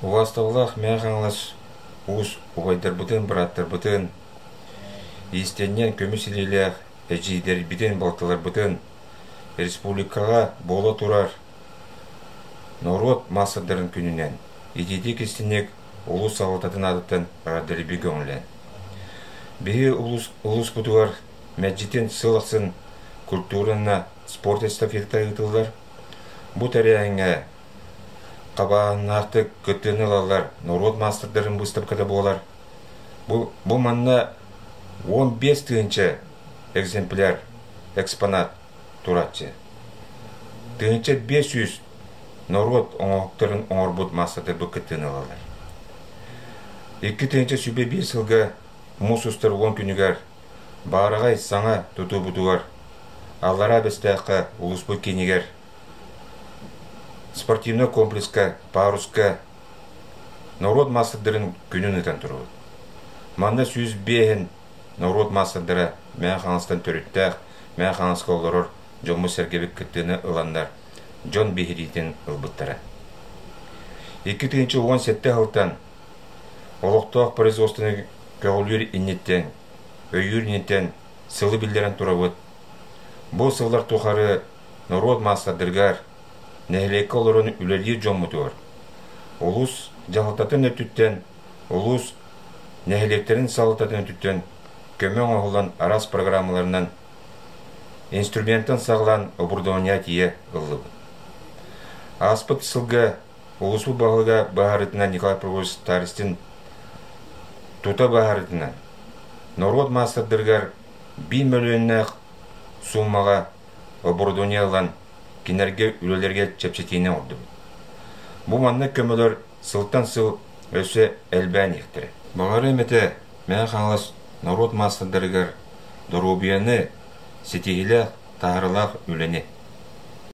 Уаставлах мяхаңлас уус угайдарбытын бараттарбытын, истеннен көмүсилелях эжидербитен балталарбытын, республикага боло турар народ массадарын күнүнен, идеди кистинек улус савататын адыттан раддерби көңілен. Бейі улус бутуар мәджитен сылақсын культурына спорт эстафета ұтылдар. Бұ тәрәңе қабағынақты көттені алалар, народ мастырдарын выставкада болар. Бұл манна 15 тыынча экземпляр, экспонат туратчы. Тыынча 500 народ оңоқтарын оңорбут мастырды бұл көттені алалар. 2 тыынча сүбе 1 сылға мусустар 10 күнігер барағай саңа тұту бұтуар. Аллара бестәққа улуспой кенегер. Спортивный комплекска, паруска, народ массадырын күнін үтен тұру. Манда сөз бейін народ массадыры мән қаңыстан төріттәқ, мән қаңысқа олырыр жомы сәргебек күттіні ұландар, жон бейхеритін ұлбыттары. 2-17 ғылтан олықтақ производствыны көғілер иннеттен, өйір иннеттен сылы білдерін тұрабыд. Бұл сылдар тұқары народ массадырғар, нәхілейкі олырын үлелер жон мұтуар. Улус жағылтатын өттіттен, улус нәхілектерін салытатын өттіттен, көмен оғылан арас программаларынан инструментін сағылан обурдония тие ұлы. Аспыт сылға улусу бағылға бағарытына Николай Провоз Таристин тута бағарытына народ массадырғар 1 миллионнақ суммаға оборудованиялан кенерге үлелерге чепчетейіне олды. Бұл манны көмілер сылтан сыл өсі әлбән ектірі. Бағары әметі мән қаңлас народ массадырғар дұрубияны сетегілі тағырылақ үлені.